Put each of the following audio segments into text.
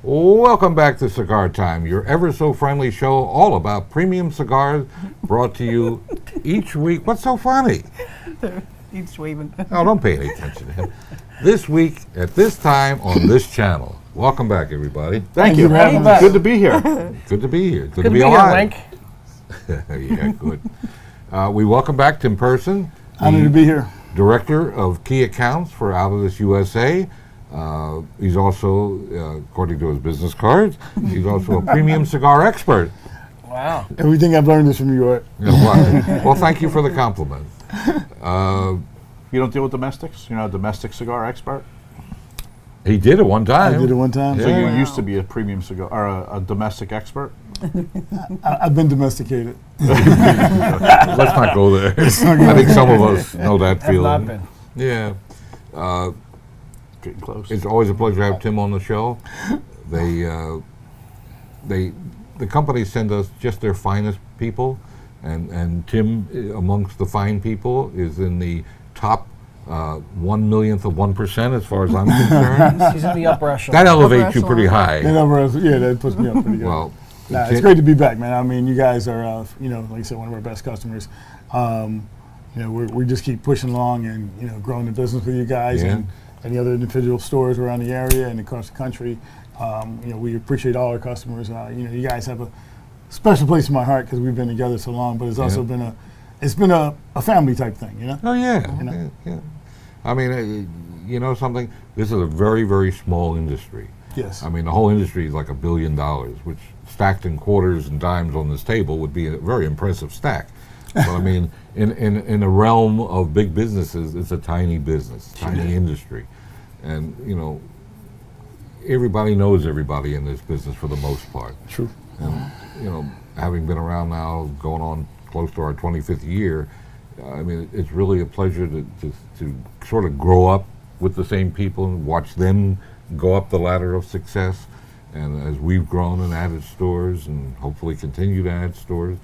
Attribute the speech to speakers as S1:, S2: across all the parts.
S1: Welcome back to Cigar Time, your ever so friendly show all about premium cigars, brought to you each week. What's so funny?
S2: He's waving.
S1: Oh, don't pay any attention to him. This week, at this time, on this channel. Welcome back, everybody.
S3: Thank you. Good to be here.
S1: Good to be here.
S2: Good to be alive.
S1: Here, Link. Yeah, good. We welcome back Tim Person.
S4: Honored to be here.
S1: Director of Key Accounts for Out of This USA. He's also, according to his business cards, he's also a premium cigar expert.
S2: Wow.
S4: Everything I've learned is from you, Art.
S1: Well, thank you for the compliment.
S3: You don't deal with domestics? You're not a domestic cigar expert?
S1: He did it one time.
S4: I did it one time.
S3: So you used to be a premium cigar, or a domestic expert?
S4: I've been domesticated.
S1: Let's not go there. I think some of us know that
S2: Have
S1: feeling.
S2: not been.
S1: Yeah.
S3: Getting close.
S1: It's always a pleasure to have Tim on the show. The companies send us just their finest people, and Tim, amongst the fine people, is in the top 1/1,000,000th of 1% as far as I'm concerned.
S2: He's in the upper echelon.
S1: That elevates you pretty high.
S4: That puts me up pretty good.
S1: Well,
S4: It's great to be back, man. I mean, you guys are, like I said, one of our best customers. We just keep pushing along and, growing the business with you guys and the other individual stores around the area and across the country. We appreciate all our customers. You guys have a special place in my heart because we've been together so long, but it's also been a family type thing,
S1: Oh, yeah. Yeah. I mean, you know something? This is a very, very small industry.
S4: Yes.
S1: I mean, the whole industry is like $1 billion, which stacked in quarters and dimes on this table would be a very impressive stack. But I mean, in the realm of big businesses, it's a tiny business, tiny industry. And, everybody knows everybody in this business for the most part.
S4: True.
S1: And, having been around now, going on close to our 25th year, I mean, it's really a pleasure to sort of grow up with the same people and watch them go up the ladder of success. And as we've grown and added stores and hopefully continue to add stores,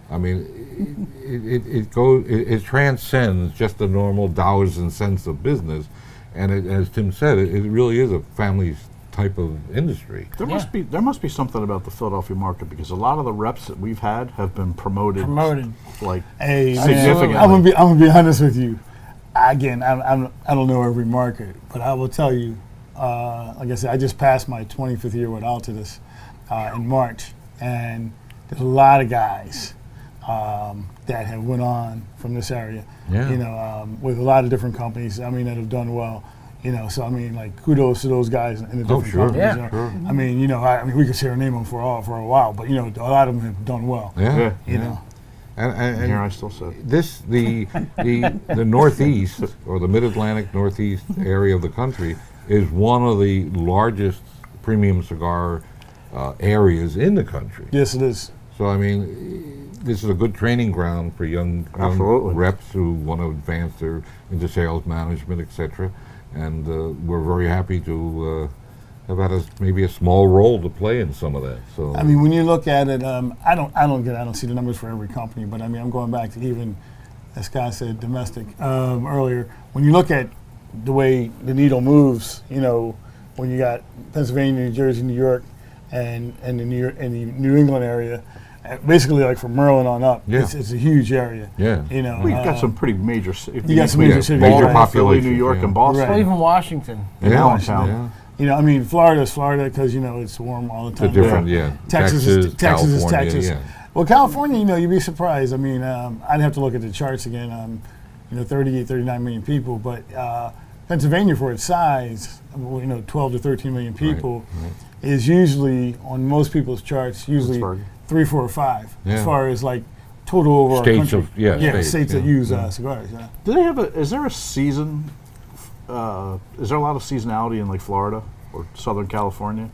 S1: I mean, it transcends just the normal dollars and cents of business. And as Tim said, it really is a family type of industry.
S3: There must be something about the Philadelphia market, because a lot of the reps that we've had have been promoted. Like,
S4: hey,
S3: significantly.
S4: Man, I'm gonna be honest with you. Again, I don't know every market, but I will tell you, like I said, I just passed my 25th year with Altadis in March, and there's a lot of guys that have went on from this area, with a lot of different companies, that have done well. So I mean, like, kudos to those guys in the different companies.
S2: Yeah.
S1: Sure.
S4: I mean, we could share a name them for a while, but a lot of them have done well.
S1: Yeah.
S3: And here I still sit.
S1: The Northeast, or the Mid-Atlantic Northeast area of the country, is one of the largest premium cigar areas in the country.
S4: Yes, it is.
S1: So I mean, this is a good training ground for young reps who want to advance into sales management, etc. And we're very happy to have had maybe a small role to play in some of that. So
S4: I mean, when you look at it, I don't see the numbers for every company, but I mean, I'm going back to even, as Scott said, domestic earlier. When you look at the way the needle moves, when you got Pennsylvania, New Jersey, New York, and the New England area, basically like from Maryland on up, it's a huge area.
S1: Yeah.
S3: We've got some pretty major cities.
S4: You got some major cities.
S1: Major
S3: Philly,
S1: population,
S3: New York, and Boston.
S2: Well, even Washington.
S1: Yeah.
S3: Allentown.
S1: Yeah.
S4: Florida's Florida because it's warm all the time.
S1: The different,
S4: Texas is
S1: California,
S4: Texas.
S1: yeah.
S4: Well, California, you'd be surprised. I mean, I'd have to look at the charts again. 38, 39 million people, but Pennsylvania, for its size, 12 to 13 million people, is usually on most people's charts usually 3, 4, or 5 as far as like total over
S1: states
S4: our country. States that use cigars. Yeah.
S3: Do they have is there a season? Is there a lot of seasonality in like Florida or Southern California,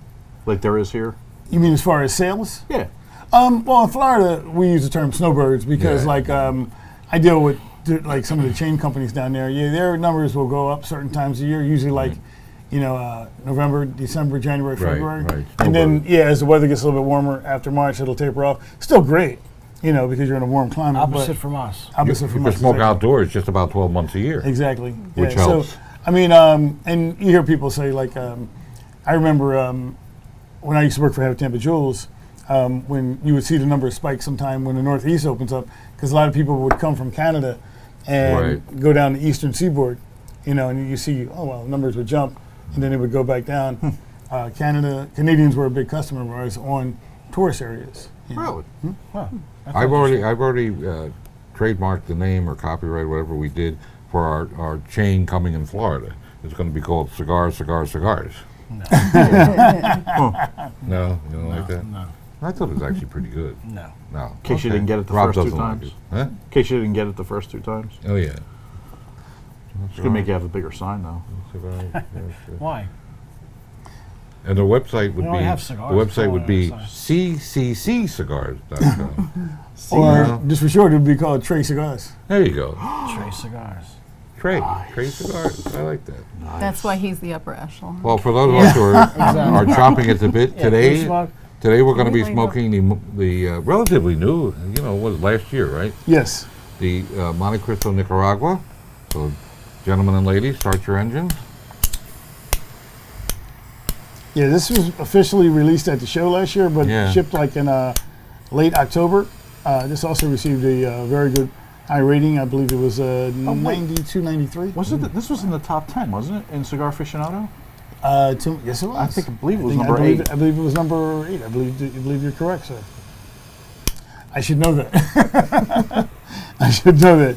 S3: like there is here?
S4: You mean as far as sales?
S3: Yeah.
S4: Well, in Florida, we use the term snowbirds because, I deal with like some of the chain companies down there. Yeah, their numbers will go up certain times a year. Usually, like November, December, January, February,
S1: right.
S4: And then as the weather gets a little bit warmer after March, it'll taper off. Still great, because you're in a warm climate.
S2: Opposite from us.
S4: Opposite from
S1: You
S4: us.
S1: can smoke outdoors just about 12 months a year.
S4: Exactly.
S1: Which helps.
S4: So, I mean, and you hear people say, like, I remember when I used to work for Have Tampa Jewels, when you would see the number of spikes sometime when the Northeast opens up, because a lot of people would come from Canada and go down the eastern seaboard, and you see, oh, well, numbers would jump, and then it would go back down. Canadians were a big customer of ours on tourist areas.
S3: Really?
S2: Huh.
S1: I've already trademarked the name or copyright, whatever we did, for our chain coming in Florida. It's going to be called Cigars.
S2: No.
S1: No, you don't like that?
S2: No.
S1: I thought it was actually pretty good.
S2: No.
S1: No.
S3: In case you didn't get it the
S1: Rob
S3: first two
S1: doesn't like
S3: times.
S1: it. Huh?
S3: In case you didn't get it the first 2 times.
S1: Oh yeah.
S3: It's going to make you have a bigger sign, though.
S2: Why?
S1: And the website would
S2: We only
S1: be
S2: have cigars.
S1: the website would be
S2: Sorry.
S1: ccccigars.com.
S4: Or just for short, it would be called Trey Cigars.
S1: There you go.
S2: Trey Cigars.
S1: Trey Cigars. I like that.
S5: That's why he's the upper echelon.
S1: Well, for those of us who are chomping at the bit
S2: Yeah,
S1: today,
S2: you smoke?
S1: today we're going to be
S5: Anybody know?
S1: smoking the relatively new, was last year, right?
S4: Yes.
S1: The Montecristo Nicaragua. So, gentlemen and ladies, start your engines.
S4: Yeah, this was officially released at the show last year, but
S1: Yeah.
S4: shipped like in late October. This also received a very good high rating. I believe it was 92, 93.
S3: Was it? This was in the top 10, wasn't it, in Cigar Aficionado?
S4: Yes, it was.
S3: I believe it was
S4: I
S3: number
S4: believe
S3: 8.
S4: I believe it was number 8. I believe you're correct, sir. I should know that. I should know that.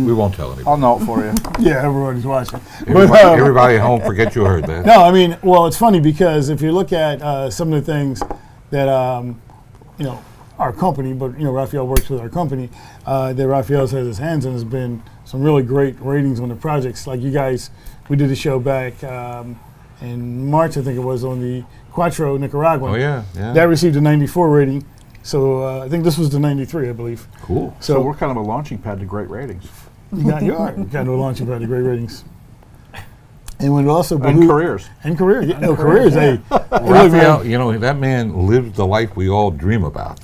S1: We won't tell anybody.
S3: I'll know it for you.
S4: Yeah, everybody's watching.
S1: Everybody at home, forget you heard that.
S4: No, I mean, well, it's funny because if you look at some of the things that, our company, but, Raphael works with our company, that Raphael has his hands in, has been some really great ratings on the projects. Like you guys, we did a show back in March, I think it was, on the Cuatro Nicaraguan.
S1: Oh, yeah.
S4: That received a 94 rating. So I think this was the 93, I believe.
S1: Cool.
S3: So we're kind of a launching pad to great ratings.
S4: You are kind of a launching pad to great ratings. And when also
S3: And careers.
S4: And careers. Yeah, careers. Hey,
S1: Raphael, that man lives the life we all dream about.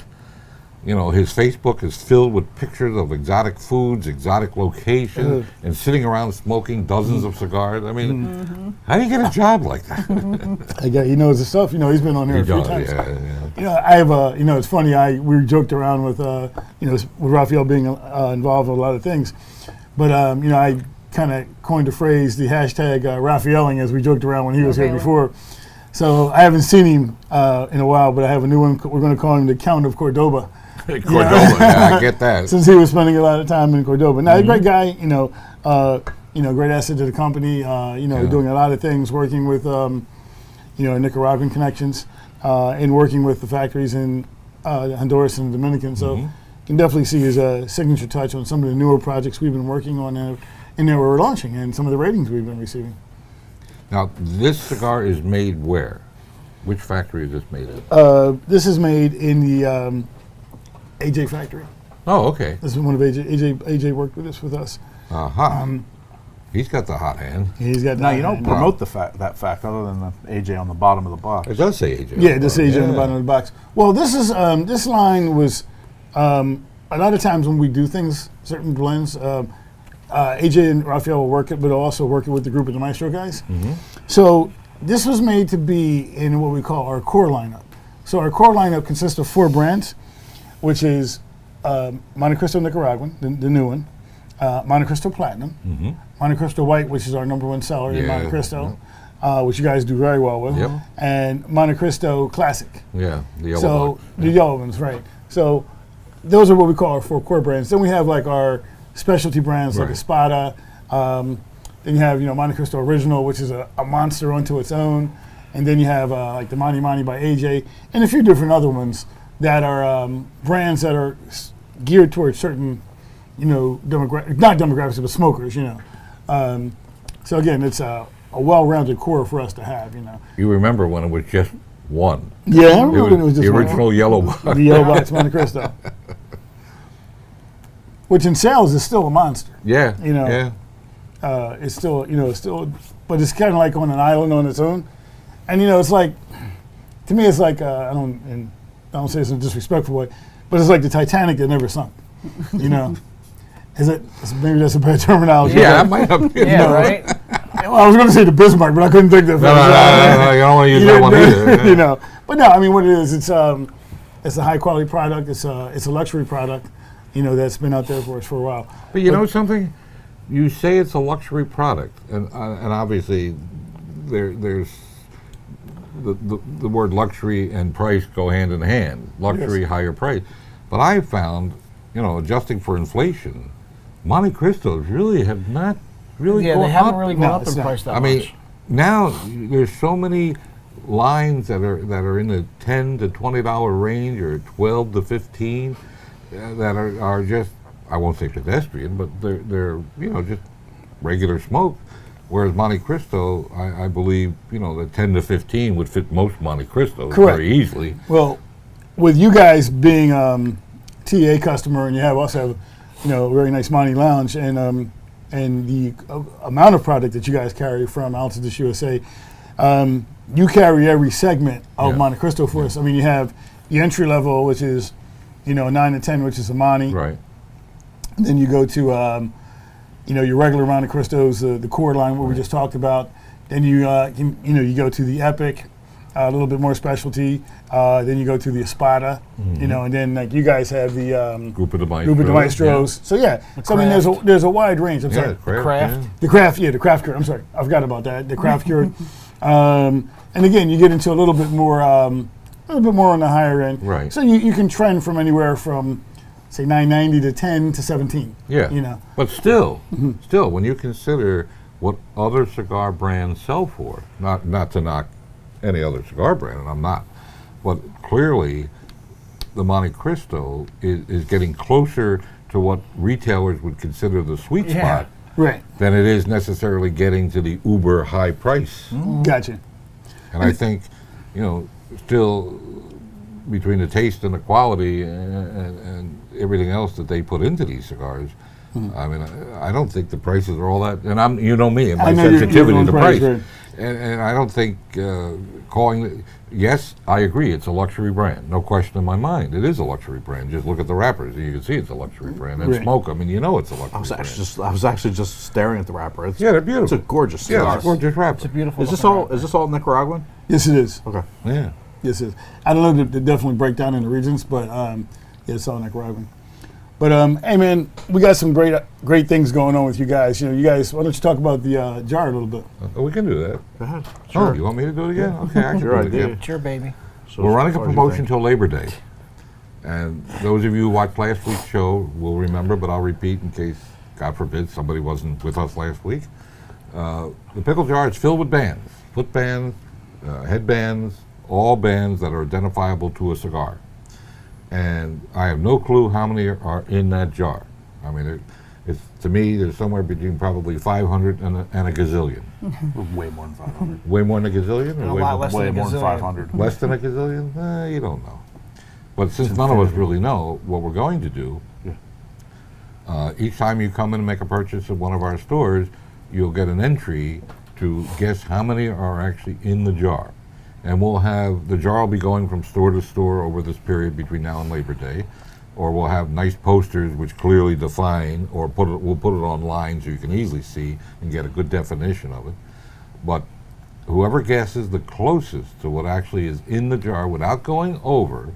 S1: His Facebook is filled with pictures of exotic foods, exotic locations, and sitting around smoking dozens of cigars. I mean, how do you get a job like that?
S4: he knows the stuff. He's been on here a few times.
S1: Yeah.
S4: I have a, it's funny. We joked around with, with Raphael being involved with a lot of things, but I kind of coined the phrase, the hashtag Raphaeling, as we joked around when he was here before. So I haven't seen him in a while, but I have a new one. We're going to call him the Count of Cordoba.
S1: Cordoba, I get that.
S4: Since he was spending a lot of time in Cordoba. Now, a great guy, great asset to the company, doing a lot of things, working with, Nicaraguan connections, and working with the factories in Honduras and Dominican. So you can definitely see his signature touch on some of the newer projects we've been working on and that we're launching, and some of the ratings we've been receiving.
S1: Now, this cigar is made where? Which factory is this made in?
S4: This is made in the AJ factory.
S1: Oh, okay.
S4: This is one of AJ worked with us.
S1: He's got the hot hand.
S4: He's got.
S3: Now, you don't promote that fact other than the AJ on the bottom of the box.
S1: It does say AJ.
S4: Yeah, it does say AJ on the bottom of the box. Well, this is this line was a lot of times when we do things, certain blends, AJ and Raphael will work it, but also working with the group of the Maestro guys. So this was made to be in what we call our core lineup. So our core lineup consists of 4 brands, which is Montecristo Nicaraguan, the new one, Montecristo Platinum, Montecristo White, which is our #1 seller in Montecristo, which you guys do very well with, and Montecristo Classic.
S1: Yeah, the yellow box.
S4: The yellow ones, right. So those are what we call our 4 core brands. Then we have like our specialty brands like Espada. Then you have, Montecristo Original, which is a monster unto its own. And then you have like the Mani Mani by AJ and a few different other ones that are brands that are geared towards certain, not demographics, but smokers, So again, it's a well-rounded core for us to have,
S1: You remember when it was just one?
S4: Yeah, I remember when it was just
S1: the
S4: one.
S1: original yellow box.
S4: The yellow box Montecristo. Which in sales is still a monster.
S1: Yeah,
S4: It's still, but it's kind of like on an island on its own. And, it's like, to me, it's like, I don't say this in a disrespectful way, but it's like the Titanic that never sunk, Maybe that's a bad terminology.
S1: Yeah, that might have been.
S2: Yeah, right?
S4: Well, I was going to say the Bismarck, but I couldn't think of it.
S1: No, you don't want to use that one either.
S4: You know, but no, I mean, what it is, it's a high quality product. It's a luxury product, you know, that's been out there for us for a while.
S1: But you know something? You say it's a luxury product, and obviously there's the word luxury and price go hand in hand. Luxury,
S4: Yes.
S1: higher price. But I found, you know, adjusting for inflation, Montecristos really have not really
S2: Yeah,
S1: gone
S2: they haven't
S1: up.
S2: really
S4: No,
S2: gone up
S4: it's
S2: in
S4: not.
S2: price that
S1: I mean,
S2: much.
S1: now there's so many lines that are in the $10 to $20 range, or 12 to 15, that are just, I won't say pedestrian, but they're you know, just regular smoke. Whereas Montecristo, I believe, you know, the 10 to 15 would fit most Montecristos
S4: Correct.
S1: very easily.
S4: Well, with you guys being TA customer, and you also have, you know, a very nice Monty Lounge, and the amount of product that you guys carry from Altitude USA, you carry every segment of
S1: Yeah.
S4: Montecristo for us. I mean, you have the entry level, which is, you know, 9 to 10, which is a Monty.
S1: Right.
S4: Then you go to, you know, your regular Montecristos, the core line, what we just talked about. Then you go to the Epic, a little bit more specialty. Then you go to the Espada, you know, and then like you guys have the
S1: Group of the Maestros.
S4: Group of the Maestros. So yeah, so I mean, there's a wide range. I'm
S1: Yeah,
S4: sorry.
S2: Craft.
S1: yeah.
S4: The craft cure. I'm sorry, I forgot about that. The craft cure. And again, you get into a little bit more on the higher end.
S1: Right.
S4: So you can trend from anywhere from, say, 990 to 10 to 17.
S1: Yeah.
S4: You know.
S1: But still, when you consider what other cigar brands sell for, not to knock any other cigar brand, and I'm not, but clearly the Montecristo is getting closer to what retailers would consider the sweet
S2: Yeah.
S1: spot
S4: Right.
S1: than it is necessarily getting to the uber high price.
S4: Gotcha.
S1: And I think, you know, still between the taste and the quality and everything else that they put into these cigars, I mean, I don't think the prices are all that. And you know me and my
S4: I know you're
S1: sensitivity
S4: on
S1: to
S4: price,
S1: price.
S4: right.
S1: And I don't think yes, I agree, it's a luxury brand, no question in my mind. It is a luxury brand. Just look at the wrappers, you can see it's a luxury brand. And
S4: Right.
S1: smoke, I mean, you know it's a luxury
S3: I was actually just staring at the wrapper. It's,
S1: Yeah, they're
S3: It's
S1: beautiful.
S3: a gorgeous
S1: Yeah,
S3: cigar.
S1: it's a gorgeous wrapper.
S2: It's a beautiful.
S3: Is this
S2: looking
S3: all?
S2: wrapper.
S3: Is this all Nicaraguan?
S4: Yes, it is.
S3: Okay.
S1: Yeah.
S4: Yes, it is. I don't know to definitely break down in the regions, but yeah, it's all Nicaraguan. But hey, man, we got some great things going on with you guys. You know, you guys. Why don't you talk about the jar a little bit?
S1: We can do that.
S3: Go ahead.
S1: Oh, you want me to do it again? Okay, I can do
S3: Your
S1: it
S3: idea.
S1: again.
S2: It's your baby.
S3: So
S1: We're
S3: as
S1: running a
S3: far as you
S1: promotion
S3: think.
S1: till Labor Day. And those of you who watched last week's show will remember, but I'll repeat in case, God forbid, somebody wasn't with us last week. The pickle jar is filled with bands, foot bands, headbands, all bands that are identifiable to a cigar. And I have no clue how many are in that jar. I mean, it's to me, there's somewhere between probably 500 and a gazillion.
S3: Way more than 500.
S1: Way more than a gazillion?
S2: And a
S1: Or way
S2: lot
S1: more-
S2: less
S3: Way
S2: than a
S3: more than
S2: gazillion.
S3: 500.
S1: Less than a gazillion? You don't know. But since none of us really know, what we're going to do, each time you come in and make a purchase at one of our stores, you'll get an entry to guess how many are actually in the jar. And the jar will be going from store to store over this period between now and Labor Day. Or we'll have nice posters which clearly define, or we'll put it online so you can easily see and get a good definition of it. But whoever guesses the closest to what actually is in the jar without going over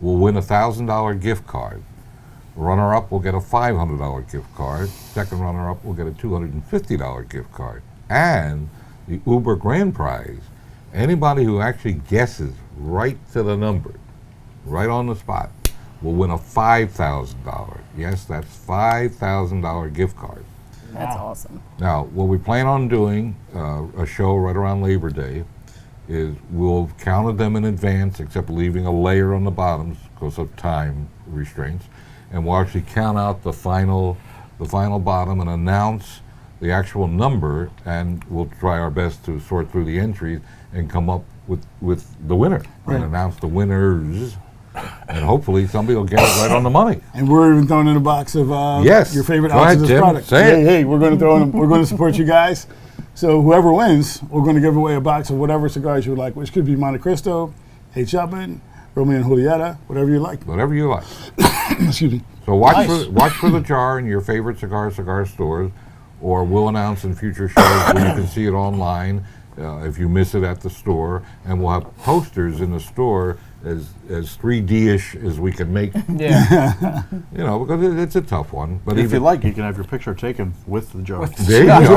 S1: will win a $1,000 gift card. Runner-up will get a $500 gift card. Second runner-up will get a $250 gift card. And the Uber grand prize, anybody who actually guesses right to the number, right on the spot, will win a $5,000. Yes, that's $5,000 gift card.
S5: That's awesome.
S1: Now, what we plan on doing, a show right around Labor Day, is we'll have counted them in advance, except leaving a layer on the bottoms because of time restraints, and we'll actually count out the final bottom and announce the actual number, and we'll try our best to sort through the entries and come up with the winner and announce the winners. And hopefully somebody will get it right on the money.
S4: And we're even throwing in a box of
S1: Yes.
S4: your favorite
S1: Go ahead,
S4: Altitude
S1: Tim.
S4: products.
S1: Say it.
S4: Hey, we're going to throw in. We're going to support you guys. So whoever wins, we're going to give away a box of whatever cigars you would like, which could be Montecristo, H. Upmann, Romeo and Julieta, whatever you like.
S1: Whatever you like.
S4: Excuse me.
S1: So watch for the jar in your favorite cigar stores. or we'll announce in future shows where you can see it online if you miss it at the store, and we'll have posters in the store as 3D-ish as we can make.
S2: Yeah.
S1: You know, because it's a tough one. But
S3: If
S1: even
S3: you like, you can have your picture taken with the jar.
S1: there you go,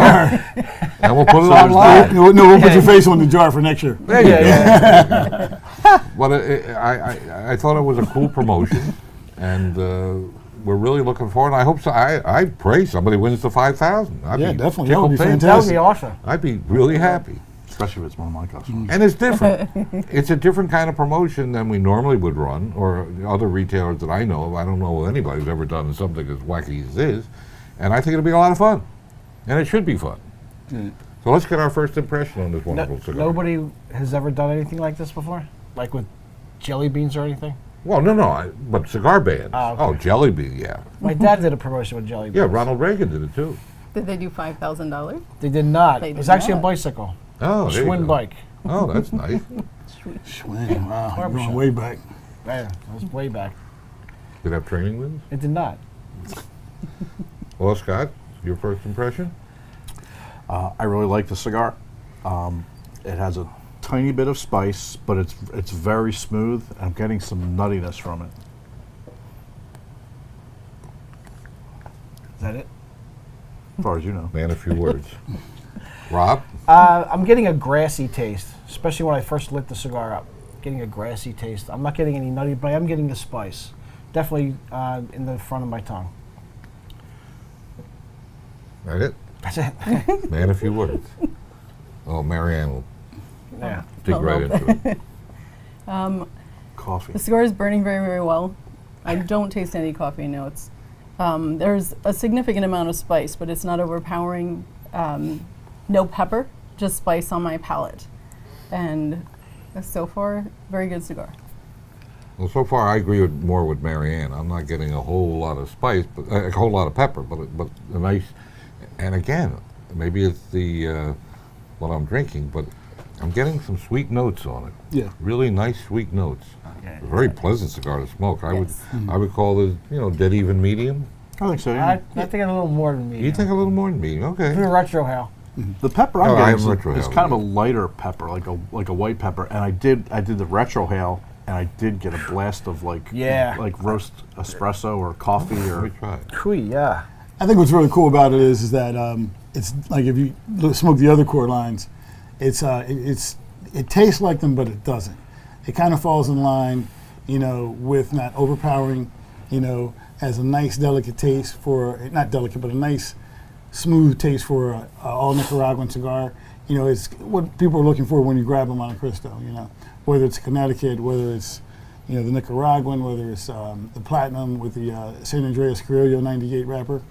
S1: and we'll put it online.
S4: No, we'll put your face on the jar for next year.
S1: There you go.
S2: Yeah.
S1: But I thought it was a cool promotion, and we're really looking forward. I hope so. I pray somebody wins the 5,000.
S4: Yeah, definitely. That would be
S1: tickled pink.
S2: That would be
S4: fantastic.
S2: awesome.
S1: I'd be really happy.
S3: Especially if it's one of my customers.
S1: And it's different. It's a different kind of promotion than we normally would run, or other retailers that I know of. I don't know of anybody who's ever done something as wacky as this. And I think it'll be a lot of fun. And it should be fun. So let's get our first impression on this wonderful cigar.
S2: Nobody has ever done anything like this before? Like with jelly beans or anything?
S1: Well, no, but cigar bands.
S2: Oh, okay.
S1: Oh, jelly bean, yeah.
S2: My dad did a promotion with jelly beans.
S1: Yeah, Ronald Reagan did it too.
S5: Did they do $5,000?
S2: They did not.
S5: They
S2: It was
S5: did
S2: actually
S5: not.
S2: a bicycle.
S1: Oh, there you
S2: Schwinn
S1: go.
S2: bike.
S1: Oh, that's nice.
S4: Schwinn, wow, you're
S2: Barbershop.
S4: going way back.
S2: Yeah, that was way back.
S1: Did it have training wheels?
S2: It did not.
S1: Well, Scott, your first impression?
S3: I really like the cigar. It has a tiny bit of spice, but it's very smooth. I'm getting some nuttiness from it.
S2: Is that it?
S3: As far as you know.
S1: Man, a few words. Rob?
S2: I'm getting a grassy taste, especially when I first lit the cigar up. Getting a grassy taste. I'm not getting any nutty, but I am getting the spice. Definitely in the front of my tongue.
S1: That it?
S2: That's it.
S1: Man, a few words. Oh, Marianne will
S2: Yeah.
S1: dig right into it.
S3: Coffee.
S5: The cigar is burning very, very well. I don't taste any coffee notes. There's a significant amount of spice, but it's not overpowering. No pepper, just spice on my palate. And so far, very good cigar.
S1: Well, so far I agree more with Marianne. I'm not getting a whole lot of spice, but a whole lot of pepper, but a nice. And again, maybe it's the what I'm drinking, but I'm getting some sweet notes on it.
S4: Yeah.
S1: Really nice sweet notes.
S2: Okay.
S1: A very pleasant cigar to smoke.
S5: Yes.
S1: I would call it, dead even medium.
S3: I think so,
S2: I
S3: yeah.
S2: think a little more than me.
S1: You think a little more than medium? Okay.
S2: Do a retro hell.
S3: The pepper
S1: Oh,
S3: I'm
S1: I
S3: getting
S1: have retro
S3: is
S1: hail,
S3: kind of a
S1: yeah.
S3: lighter pepper, like a white pepper. And I did the retro hail, and I did get a blast of like roast espresso or coffee
S1: Let me
S3: or
S1: try it.
S2: Cooey, yeah.
S4: I think what's really cool about it is that it's like if you smoke the other core lines, it tastes like them, but it doesn't. It kind of falls in line, with not overpowering, has a nice delicate taste for, not delicate, but a nice smooth taste for a all Nicaraguan cigar. It's what people are looking for when you grab a Montecristo, whether it's Connecticut, whether it's, the Nicaraguan, whether it's the Platinum with the San Andreas Criollo 98 wrapper.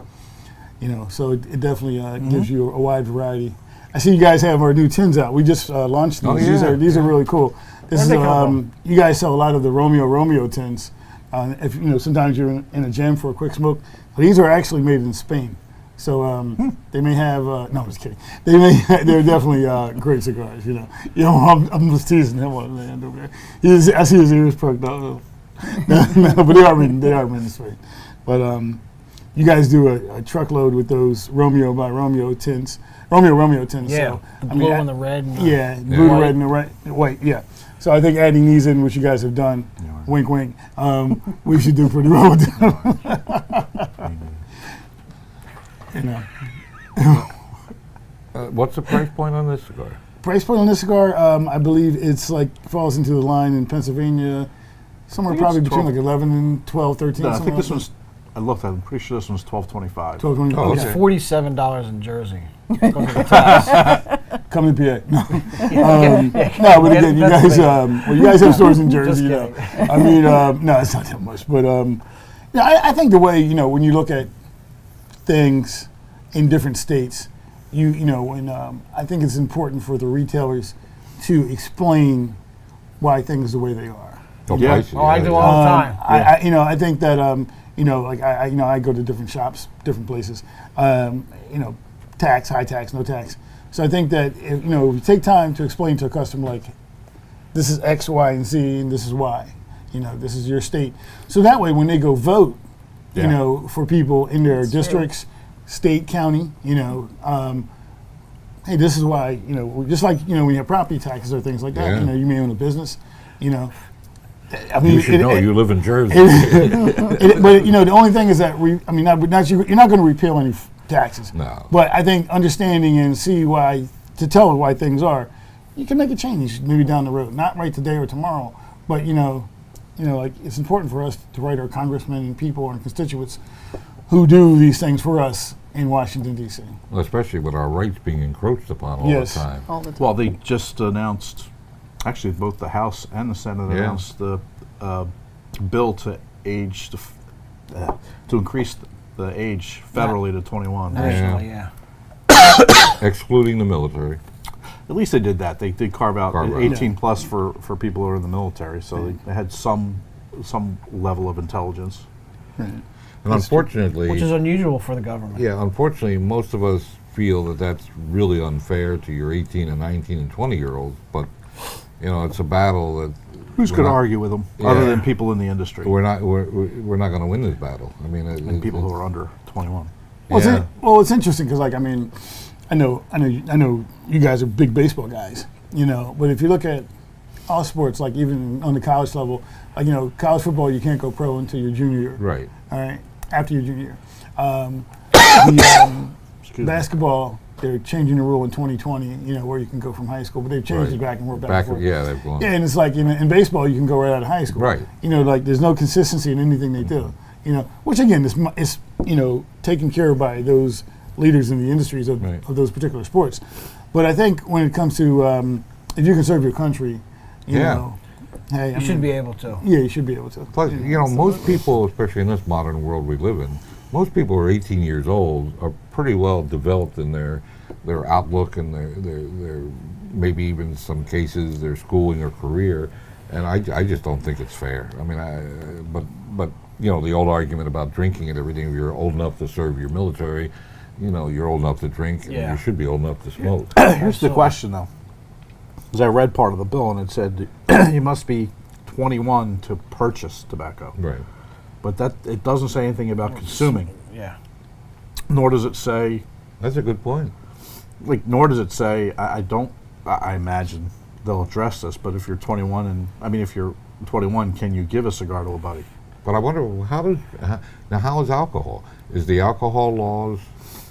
S4: So it definitely gives you a wide variety. I see you guys have our new tins out. We just launched these.
S1: Oh, yeah.
S4: These are really cool. This is
S2: Where'd they come from?
S4: you guys sell a lot of the Romeo tins. If sometimes you're in a gym for a quick smoke. But these are actually made in Spain. So they may have no, I'm just kidding. They're definitely great cigars. I'm just teasing him on the end over there. I see his ears perked up. No, but they are made in Spain. But you guys do a truckload with those Romeo by Romeo tins. Romeo tins.
S2: Yeah.
S4: So,
S2: The blue and the red. And
S4: yeah, blue,
S2: white.
S4: red, and the white. Yeah. So I think adding these in, which you guys have done, wink, wink, we should do pretty well with them.
S1: What's the price point on this cigar?
S4: Price point on this cigar, I believe it's falls into the line in Pennsylvania, somewhere
S3: I think
S4: probably
S3: it's
S4: between
S3: 12.
S4: like 11 and 12, 13.
S3: No, I
S4: something
S3: think this
S4: like
S3: one's. I looked at it. I'm pretty sure this one's $12.25.
S4: 12, 20,
S1: Oh,
S2: It's
S1: okay.
S2: $47 in Jersey. Because of the tax.
S4: Come to PA. No, but again, you guys have stores in Jersey.
S2: Just
S4: I mean, no, it's not that much. But I think the way when you look at things in different states, when I think it's important for the retailers to explain why things are the way they are.
S1: Oh,
S3: Yeah.
S1: prices,
S2: Oh, I do all the time.
S4: I think that I go to different shops, different places. Tax, high tax, no tax. So I think that if you take time to explain to a customer like, this is X, Y, and Z, and this is why. This is your state. So that way, when they go vote,
S3: Yeah.
S4: for people in their
S5: That's true.
S4: districts, state, county, hey, this is why, just like, when you have property taxes or things like that,
S1: Yeah.
S4: you may own a business, I
S1: You should know. You live in Jersey.
S4: but the only thing is that you're not going to repeal any taxes.
S1: No.
S4: But I think understanding and to tell why things are, you can make a change maybe down the road, not right today or tomorrow, but like it's important for us to write our congressmen and people and constituents who do these things for us in Washington D.C.
S1: Well, especially with our rights being encroached upon all
S4: Yes.
S1: the time.
S5: All the time.
S3: Well, they just announced, actually, both the House and the Senate
S1: Yeah.
S3: announced the bill to increase the age federally to 21.
S2: Nationally, yeah.
S1: Excluding the military.
S3: At least they did that. They did carve out
S1: Carve out.
S3: 18 plus for people who are in the military, so they had some level of intelligence.
S1: And unfortunately,
S2: Which is unusual for the government.
S1: yeah, unfortunately, most of us feel that that's really unfair to your 18 and 19 and 20-year-olds. But it's a battle that
S3: Who's
S1: we're
S3: going to
S1: not-
S3: argue with them,
S1: Yeah.
S3: other than people in the industry
S1: we're not going to win this battle. I mean,
S3: and people who are under 21?
S4: Well, it's interesting because, I know you guys are big baseball guys, but if you look at all sports, like even on the college level, college football, you can't go pro until your junior year.
S1: right.
S4: All right, after your junior year.
S3: Excuse me.
S4: Basketball, they're changing the rule in 2020, where you can go from high school, but they've changed
S1: Right.
S4: it back and we're back
S1: Back,
S4: and forth.
S1: yeah, they've gone.
S4: Yeah, and it's like in baseball, you can go right out of high school.
S1: Right.
S4: There's no consistency in anything they do. Which again is taken care of by those leaders in the industries of,
S1: Right.
S4: of those particular sports. But I think when it comes to if you can serve your country,
S1: Yeah.
S4: hey,
S2: You should be able to.
S4: Yeah, you should be able to.
S1: Plus, most people, especially in this modern world we live in, most people who are 18 years old are pretty well developed in their outlook and their maybe even some cases their schooling or career, and I just don't think it's fair. I mean, but the old argument about drinking and everything. If you're old enough to serve your military, you're old enough to drink, and
S2: Yeah.
S1: you should be old enough to smoke.
S3: Here's the question, though. Because I read part of the bill, and it said you must be 21 to purchase tobacco.
S1: Right.
S3: But it doesn't say anything about consuming,
S2: Yeah.
S3: nor does it say,
S1: That's a good point.
S3: nor does it say, I imagine they'll address this, but if you're 21, if you're 21, can you give a cigar to a buddy?
S1: But I wonder how is alcohol? Is the alcohol laws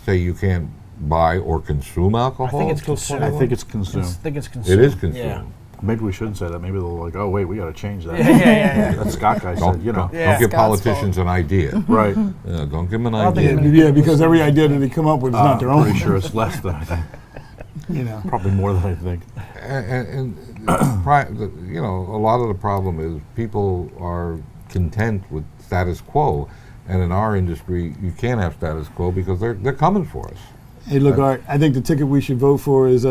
S1: say you can't buy or consume alcohol?
S2: I think it's
S1: till
S2: consumed.
S1: 21?
S3: I think it's consumed.
S2: I think it's consumed.
S1: It is consumed.
S2: Yeah.
S3: Maybe we shouldn't say that. Maybe they'll like, oh, wait, we got to change that.
S2: Yeah.
S3: That Scott guy
S1: Don't,
S3: said,
S1: don't
S2: Yeah.
S1: give
S5: Scott's
S1: politicians an idea.
S3: Right.
S1: Don't give them an
S2: I don't think
S1: idea.
S4: Yeah, because every idea that they come up with is not their
S3: I'm
S4: own.
S3: pretty sure it's less than I think. Probably more than I think.
S1: And a lot of the problem is people are content with status quo, and in our industry, you can't have status quo because they're coming for us.
S4: Hey, look, Art, I think the ticket we should vote for is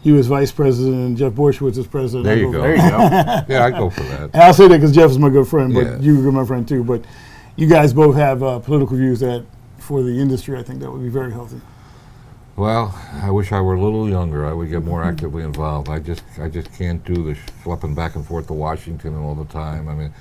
S4: you as vice president and Jeff Borshowitz as president.
S1: There
S4: I'll
S1: you
S4: vote
S1: go.
S4: for
S3: There you go.
S1: Yeah, I'd go for that.
S4: And I'll say that because Jeff is my good friend, but
S1: Yeah.
S4: you're my friend too. But you guys both have political views that, for the industry, I think that would be very healthy.
S1: Well, I wish I were a little younger. I would get more actively involved. I just can't do the schlepping back and forth to Washington all the time. I mean,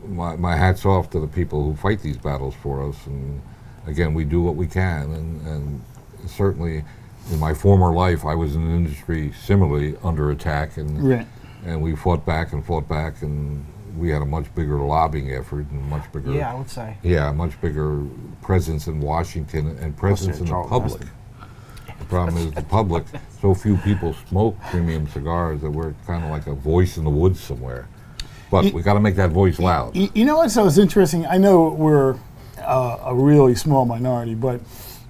S1: my hat's off to the people who fight these battles for us. And again, we do what we can. And certainly, in my former life, I was in an industry similarly under attack,
S4: Right.
S1: and we fought back, and we had a much bigger lobbying effort and much bigger.
S2: Yeah, I would say.
S1: Yeah, a much bigger presence in Washington and presence in the
S3: Charles
S1: public.
S3: Heston.
S1: The problem is the public, so few people smoke premium cigars that we're kind of like a voice in the woods somewhere. But we got to make that voice loud.
S4: You know what? So it's interesting. I know we're a really small minority, but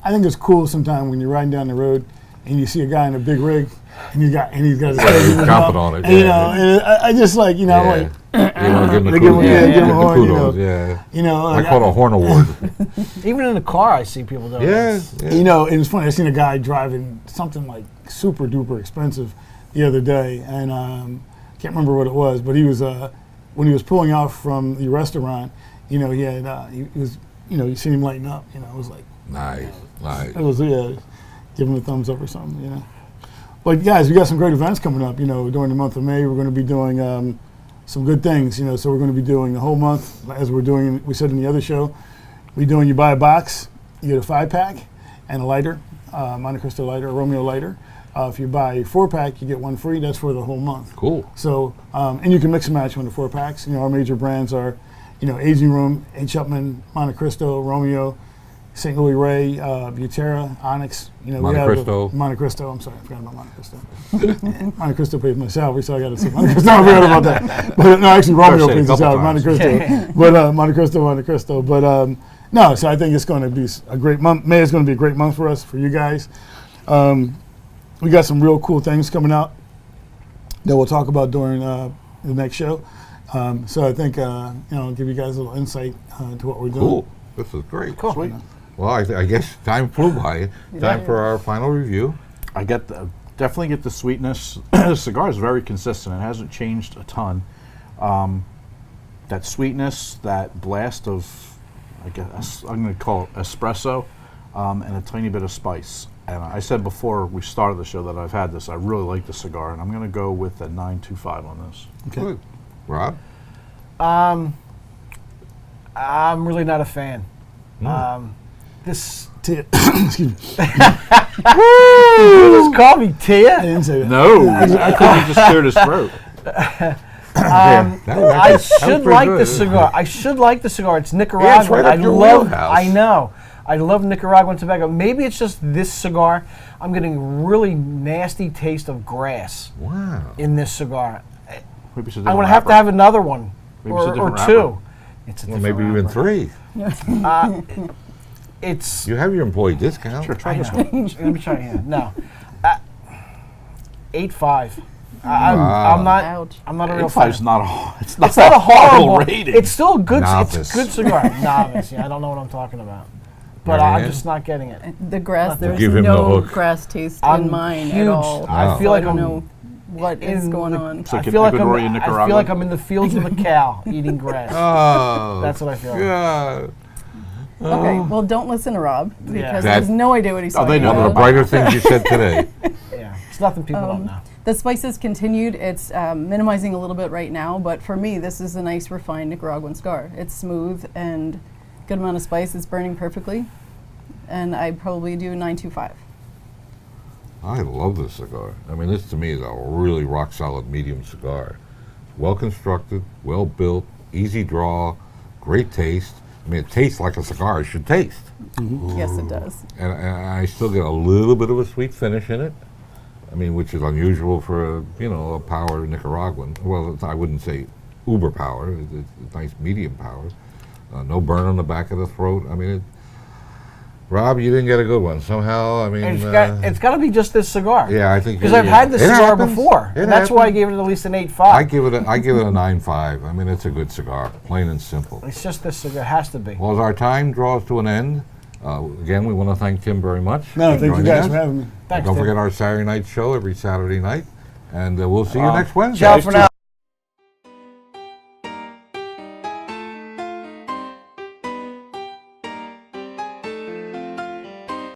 S4: I think it's cool sometimes when you're riding down the road and you see a guy in a big rig and he's got his
S1: he's
S4: head in his
S1: chomping
S4: mouth,
S1: on it,
S4: and,
S1: yeah.
S4: and I just like, I'm like,
S1: You want to give him the
S4: They give him-
S1: kudos.
S4: yeah,
S1: Give
S4: give him
S1: him
S4: a
S1: the
S4: horn,
S1: kudos, yeah.
S4: like,
S1: I caught a horn award.
S2: Even in the car, I see people doing
S1: Yeah,
S2: this.
S1: yeah.
S4: and it's funny. I seen a guy driving something like super duper expensive the other day, and can't remember what it was, but he was when he was pulling off from the restaurant, he had he was, you seen him lighting up. It was like
S1: Nice, nice.
S4: it was give him a thumbs up or something. But guys, we got some great events coming up. During the month of May, we're going to be doing some good things. So we're going to be doing the whole month, as we said in the other show. We're doing You Buy a Box, you get a 5-pack and a lighter, Montecristo lighter, a Romeo lighter. If you buy a 4-pack, you get one free. That's for the whole month.
S1: Cool.
S4: So, and you can mix and match on the 4-packs. You know, our major brands are, you know, Aging Room, H. Upmann, Montecristo, Romeo, St. Louis Ray, Butera, Onyx. You know,
S1: Montecristo.
S4: Montecristo. I'm sorry, I forgot about Montecristo. Montecristo pays my salary, so I got to say Montecristo. I forgot about that. But no, actually, Romeo
S3: say it a
S4: pays the
S3: couple
S4: salary.
S3: times.
S4: Montecristo, but Montecristo. But no, so I think it's going to be a great month. May is going to be a great month for us, for you guys. We got some real cool things coming out that we'll talk about during the next show. So I think, you know, give you guys a little insight to what we're doing.
S1: Cool. This is great.
S2: Cool.
S3: Sweet.
S1: Well, I guess time flew by. Time for our final review.
S3: I get definitely get the sweetness. The cigar is very consistent. It hasn't changed a ton. That sweetness, that blast of, I guess I'm going to call it espresso, and a tiny bit of spice. And I said before we started the show that I've had this. I really like the cigar, and I'm going to go with a 925 on this.
S4: Okay.
S1: Good. Rob?
S2: I'm really not a fan. This
S4: Excuse me.
S2: just call me
S4: I
S2: Tia.
S4: didn't say that.
S3: No, I couldn't just cleared his throat.
S2: I should like the cigar. I should like the cigar. It's Nicaraguan.
S1: right up
S2: I
S1: your
S2: love.
S1: wheelhouse.
S2: I know. I love Nicaraguan tobacco. Maybe it's just this cigar. I'm getting really nasty taste of grass
S1: Wow.
S2: in this cigar.
S3: Maybe it's a
S2: I'm
S3: different
S2: gonna have to
S3: wrapper.
S2: have another one
S3: Maybe it's a
S2: or
S3: different
S2: two.
S3: wrapper.
S2: It's a
S1: Well,
S2: different
S1: maybe even
S2: wrapper.
S1: 3.
S2: It's.
S1: You have your employee discount.
S3: Sure, try
S2: I
S3: this
S2: know.
S3: one.
S2: Let me try again. No. 8.5.
S1: Wow.
S2: I'm not.
S5: Ouch.
S2: I'm not a real fan.
S3: 85's not a. It's not,
S2: It's not a horrible
S3: rating.
S2: It's still a good. It's
S1: Novice.
S2: a good cigar. Novice. Yeah, I don't know what I'm talking about, but I'm
S1: Marianne?
S2: just not getting it.
S5: The grass, there's
S1: Give him the
S5: no
S1: hook.
S5: grass taste
S2: I'm
S5: in mine
S2: huge.
S5: at all.
S2: I
S1: Wow.
S2: feel
S5: So
S2: like
S5: I don't
S2: I'm
S5: know what is
S2: in
S5: going
S2: the-
S5: on.
S3: So
S2: I feel like
S3: Ecuadorian
S2: I
S3: Nicaragua?
S2: feel like I'm in the fields of a cow eating grass.
S1: Oh.
S2: That's what I feel like.
S1: Yeah.
S5: Okay, well, don't listen to Rob because
S2: Yeah.
S5: he has no idea what he's
S3: Oh, they
S5: talking
S3: know.
S1: One of the
S5: about.
S1: brighter things you said today.
S2: Yeah, it's nothing people don't know.
S5: The spices continued. It's minimizing a little bit right now, but for me, this is a nice refined Nicaraguan cigar. It's smooth and good amount of spice. It's burning perfectly, and I probably do 925.
S1: I love this cigar. I mean, this to me is a really rock solid medium cigar. Well constructed, well built, easy draw, great taste. I mean, it tastes like a cigar should taste.
S5: Yes, it does.
S1: And I still get a little bit of a sweet finish in it. I mean, which is unusual for a power Nicaraguan. Well, I wouldn't say uber power. It's nice medium power. No burn on the back of the throat. I mean, Rob, you didn't get a good one somehow. I mean,
S2: It's got to be just this cigar.
S1: yeah, I think
S2: Because I've had this
S1: It
S2: cigar
S1: happens.
S2: before,
S1: It
S2: and that's why I
S1: happens.
S2: gave it at least an 8.5.
S1: I give it a 9.5. I mean, it's a good cigar, plain and simple.
S2: It's just this cigar. It has to be.
S1: Well, as our time draws to an end, again, we want to thank Tim very much.
S4: No,
S1: for
S4: thank you
S1: joining
S4: guys
S1: us.
S4: for having me.
S2: Thanks,
S1: Don't
S2: Tim.
S1: forget our Saturday night show every Saturday night, and we'll see you next Wednesday.
S2: Ciao for now.